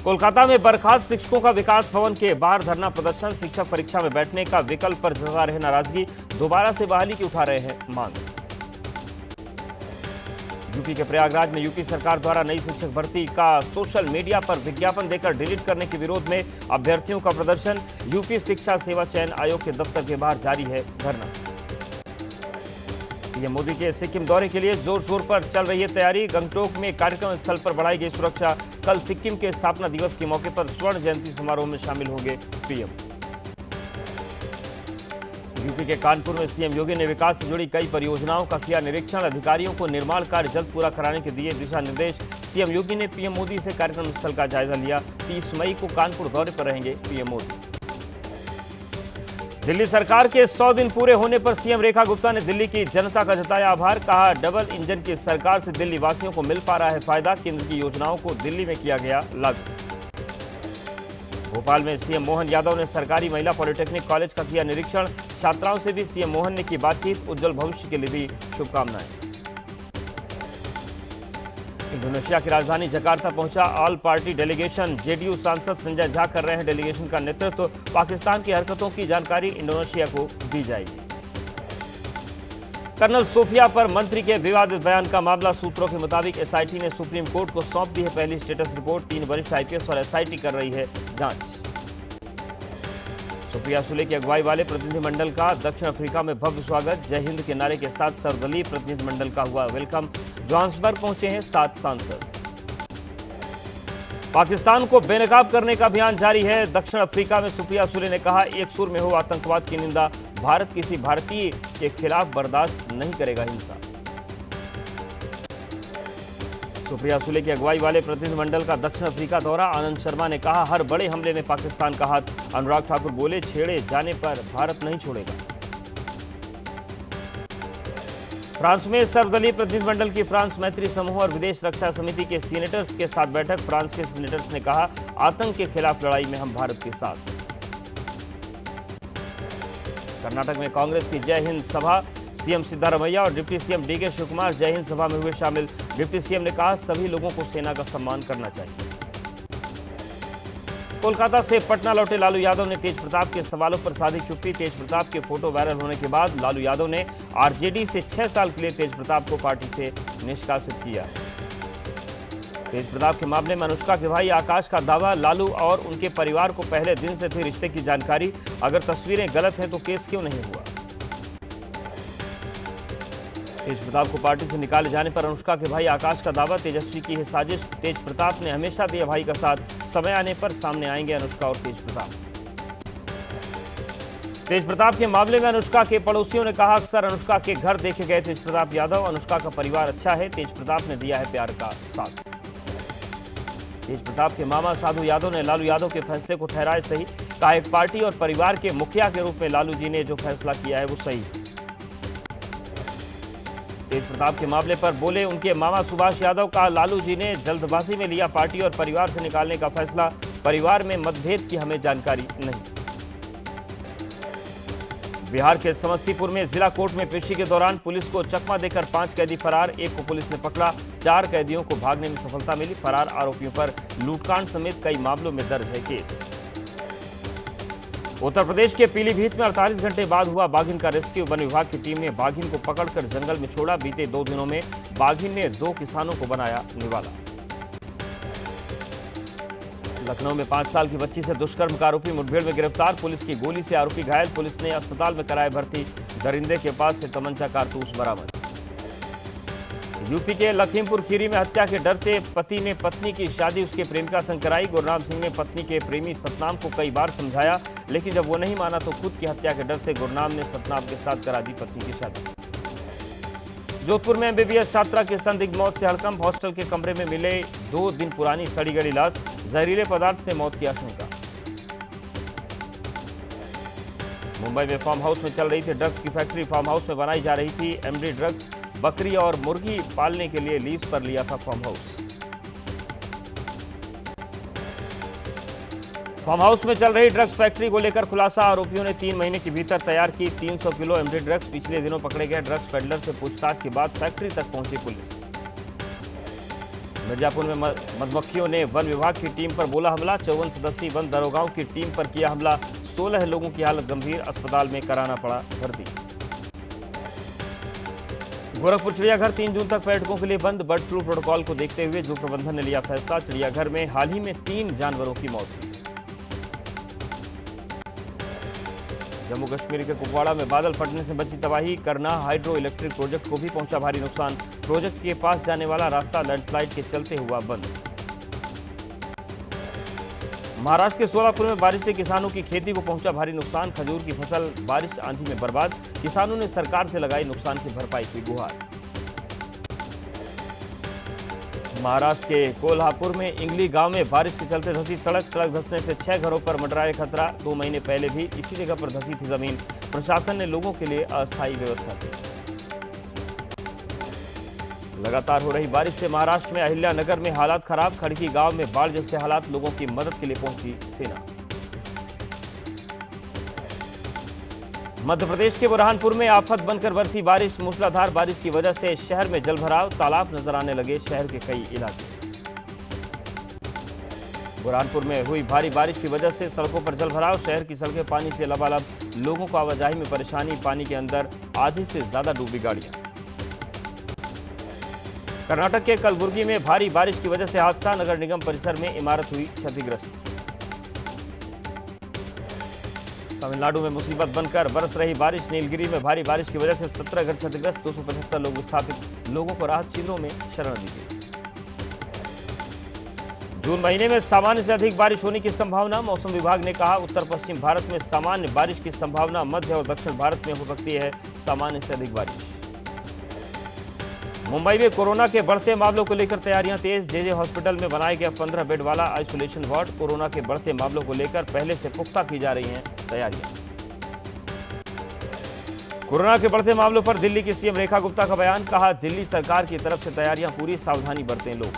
कोलकाता में बर्खास्त शिक्षकों का विकास भवन के बाहर धरना प्रदर्शन। शिक्षक परीक्षा में बैठने का विकल्प पर जता रहे नाराजगी। दोबारा से बहाली की उठा रहे हैं मांग। यूपी के प्रयागराज में यूपी सरकार द्वारा नई शिक्षक भर्ती का सोशल मीडिया पर विज्ञापन देकर डिलीट करने के विरोध में अभ्यर्थियों का प्रदर्शन। यूपी शिक्षा सेवा चयन आयोग के दफ्तर के बाहर जारी है धरना। पीएम मोदी के सिक्किम दौरे के लिए जोर शोर पर चल रही है तैयारी। गंगटोक में कार्यक्रम स्थल पर बढ़ाई गई सुरक्षा। कल सिक्किम के स्थापना दिवस के मौके पर स्वर्ण जयंती समारोह में शामिल होंगे पीएम। यूपी के कानपुर में सीएम योगी ने विकास से जुड़ी कई परियोजनाओं का किया निरीक्षण। अधिकारियों को निर्माण कार्य जल्द पूरा कराने के दिए दिशा निर्देश। सीएम योगी ने पीएम मोदी से कार्यक्रम स्थल का जायजा लिया। 30 मई को कानपुर दौरे पर रहेंगे पीएम मोदी। दिल्ली सरकार के 100 दिन पूरे होने पर सीएम रेखा गुप्ता ने दिल्ली की जनता का जताया आभार। कहा, डबल इंजन की सरकार से दिल्ली वासियों को मिल पा रहा है फायदा। केंद्र की योजनाओं को दिल्ली में किया गया लागू। भोपाल में सीएम मोहन यादव ने सरकारी महिला पॉलिटेक्निक कॉलेज का किया निरीक्षण। छात्राओं से भी सीएम मोहन ने की बातचीत। उज्जवल भविष्य के लिए दी शुभकामनाएं। इंडोनेशिया की राजधानी जकार्ता पहुंचा ऑल पार्टी डेलीगेशन। जेडीयू सांसद संजय झा कर रहे हैं डेलीगेशन का नेतृत्व। पाकिस्तान की हरकतों की जानकारी इंडोनेशिया को दी जाएगी। कर्नल सोफिया पर मंत्री के विवादित बयान का मामला। सूत्रों के मुताबिक एसआईटी ने सुप्रीम कोर्ट को सौंप दी है पहली स्टेटस रिपोर्ट। 3 वरिष्ठ आईपीएस और एसआईटी कर रही है जांच। सुप्रिया सुले की अगुवाई वाले प्रतिनिधिमंडल का दक्षिण अफ्रीका में भव्य स्वागत। जय हिंद के नारे के साथ सर्वदलीय प्रतिनिधिमंडल का हुआ वेलकम। जोहान्सबर्ग पहुंचे हैं 7 सांसद। पाकिस्तान को बेनकाब करने का अभियान जारी है। दक्षिण अफ्रीका में सुप्रिया सुले ने कहा, एक सुर में हो आतंकवाद की निंदा। भारत किसी भारतीय के खिलाफ बर्दाश्त नहीं करेगा हिंसा। सुप्रिया सुले की अगुवाई वाले प्रतिनिधिमंडल का दक्षिण अफ्रीका दौरा। आनंद शर्मा ने कहा, हर बड़े हमले में पाकिस्तान का हाथ। अनुराग ठाकुर बोले, छेड़े जाने पर भारत नहीं छोड़ेगा। फ्रांस में सर्वदलीय प्रतिनिधिमंडल की फ्रांस मैत्री समूह और विदेश रक्षा समिति के सीनेटर्स के साथ बैठक। फ्रांस के सीनेटर्स ने कहा, आतंक के खिलाफ लड़ाई में हम भारत के साथ। कर्नाटक में कांग्रेस की जय हिंद सभा। सीएम सिद्धारमैया और डिप्टी सीएम डीके शिवकुमार जय हिंद सभा में हुए शामिल। डिप्टी सीएम ने कहा, सभी लोगों को सेना का सम्मान करना चाहिए। कोलकाता से पटना लौटे लालू यादव ने तेज प्रताप के सवालों पर साधी चुप्पी। तेज प्रताप के फोटो वायरल होने के बाद लालू यादव ने आरजेडी से 6 साल के लिए तेज प्रताप को पार्टी से निष्कासित किया। तेज प्रताप के मामले में अनुष्का के भाई आकाश का दावा। लालू और उनके परिवार को पहले दिन से थी रिश्ते की जानकारी। अगर तस्वीरें गलत हैं तो केस क्यों नहीं हुआ। तेज प्रताप को पार्टी से निकाले जाने पर अनुष्का के भाई आकाश का दावा, तेजस्वी की है साजिश। तेज प्रताप ने हमेशा दिया भाई का साथ। समय आने पर सामने आएंगे अनुष्का और तेज प्रताप। तेज प्रताप के मामले में अनुष्का के पड़ोसियों ने कहा, अक्सर अनुष्का के घर देखे गए तेज प्रताप यादव। अनुष्का का परिवार अच्छा है। तेज प्रताप ने दिया है प्यार का साथ। तेज प्रताप के मामा साधु यादव ने लालू यादव के फैसले को ठहराया सही। कहा, एक पार्टी और परिवार के मुखिया के रूप में लालू जी ने जो फैसला किया है वो सही है। तेज प्रताप के मामले पर बोले उनके मामा सुभाष यादव। का लालू जी ने जल्दबाजी में लिया पार्टी और परिवार से निकालने का फैसला। परिवार में मतभेद की हमें जानकारी नहीं। बिहार के समस्तीपुर में जिला कोर्ट में पेशी के दौरान पुलिस को चकमा देकर 5 कैदी फरार। एक को पुलिस ने पकड़ा। 4 कैदियों को भागने में सफलता मिली। फरार आरोपियों पर लूटकांड समेत कई मामलों में दर्ज है केस। उत्तर प्रदेश के पीलीभीत में 48 घंटे बाद हुआ बाघिन का रेस्क्यू। वन विभाग की टीम ने बाघिन को पकड़कर जंगल में छोड़ा। बीते 2 दिनों में बाघिन ने 2 किसानों को बनाया निवाला। लखनऊ में 5 साल की बच्ची से दुष्कर्म का आरोपी मुठभेड़ में गिरफ्तार। पुलिस की गोली से आरोपी घायल। पुलिस ने अस्पताल में कराया भर्ती। दरिंदे के पास से तमंचा कारतूस बरामद। यूपी के लखीमपुर खीरी में हत्या के डर से पति ने पत्नी की शादी उसके प्रेमिका संग कराई। गुरनाम सिंह ने पत्नी के प्रेमी सतनाम को कई बार समझाया, लेकिन जब वो नहीं माना तो खुद की हत्या के डर से गुरनाम ने सतनाम के साथ करा दी पत्नी की शादी। जोधपुर में एमबीबीएस छात्रा की संदिग्ध मौत से हड़कंप। हॉस्टल के कमरे में मिले 2 दिन पुरानी सड़ी गली लाश। जहरीले पदार्थ से मौत की आशंका। मुंबई में फार्म हाउस में चल रही थी ड्रग्स की फैक्ट्री। फार्म हाउस में बनाई जा रही थी एमडी ड्रग्स। बकरी और मुर्गी पालने के लिए लीज पर लिया था फार्म हाउस। फार्म हाउस में चल रही ड्रग्स फैक्ट्री को लेकर खुलासा। आरोपियों ने 3 महीने के भीतर तैयार की 300 किलो एमडी ड्रग्स। पिछले दिनों पकड़े गए ड्रग्स पेडलर से पूछताछ के बाद फैक्ट्री तक पहुंची पुलिस। मिर्जापुर में मधुमक्खियों ने वन विभाग की टीम पर बोला हमला। 54 सदस्यीय वन दरोगाओं की टीम पर किया हमला। 16 लोगों की हालत गंभीर, अस्पताल में कराना पड़ा भर्ती। गोरखपुर चिड़ियाघर 3 जून तक पर्यटकों के लिए बंद। बर्ड फ्लू प्रोटोकॉल को देखते हुए जू प्रबंधन ने लिया फैसला। चिड़ियाघर में हाल ही में 3 जानवरों की मौत हुई। जम्मू कश्मीर के कुपवाड़ा में बादल फटने से बची तबाही। करना हाइड्रो इलेक्ट्रिक प्रोजेक्ट को भी पहुंचा भारी नुकसान। प्रोजेक्ट के पास जाने वाला रास्ता लैंडस्लाइड के चलते हुआ बंद। महाराष्ट्र के सोलापुर में बारिश से किसानों की खेती को पहुंचा भारी नुकसान। खजूर की फसल बारिश आंधी में बर्बाद। किसानों ने सरकार से लगाई नुकसान की भरपाई की गुहार। महाराष्ट्र के कोल्हापुर में इंगली गांव में बारिश के चलते धंसी सड़क धंसने से 6 घरों पर मंडराए खतरा। 2 महीने पहले भी इसी जगह पर धंसी थी जमीन। प्रशासन ने लोगों के लिए अस्थायी व्यवस्था की। लगातार हो रही बारिश से महाराष्ट्र में अहिल्यानगर में हालात खराब। खड़की गांव में बाढ़ जैसे हालात, लोगों की मदद के लिए पहुंची सेना। मध्य प्रदेश के बुरहानपुर में आफत बनकर बरसी बारिश। मूसलाधार बारिश की वजह से शहर में जलभराव, तालाब नजर आने लगे शहर के कई इलाके। बुरहानपुर में हुई भारी बारिश की वजह से सड़कों पर जलभराव। शहर की सड़कें पानी से लबालब, लोगों को आवाजाही में परेशानी। पानी के अंदर आधी से ज्यादा डूबी गाड़ियां। कर्नाटक के कलबुर्गी में भारी बारिश की वजह से हादसा। नगर निगम परिसर में इमारत हुई क्षतिग्रस्त। तमिलनाडु में मुसीबत बनकर बरस रही बारिश। नीलगिरी में भारी बारिश की वजह से 17 घर क्षतिग्रस्त। 275 लोग विस्थापित, लोगों को राहत शिविरों में शरण दी गई। जून महीने में सामान्य से अधिक बारिश होने की संभावना। मौसम विभाग ने कहा उत्तर पश्चिम भारत में सामान्य बारिश की संभावना। मध्य और दक्षिण भारत में हो सकती है सामान्य से अधिक बारिश। मुंबई में कोरोना के बढ़ते मामलों को लेकर तैयारियां तेज। जेजे हॉस्पिटल में बनाया गया 15 बेड वाला आइसोलेशन वार्ड। कोरोना के बढ़ते मामलों को लेकर पहले से पुख्ता की जा रही हैं तैयारियां। कोरोना के बढ़ते मामलों पर दिल्ली की सीएम रेखा गुप्ता का बयान। कहा दिल्ली सरकार की तरफ से तैयारियां पूरी, सावधानी बरतें लोग।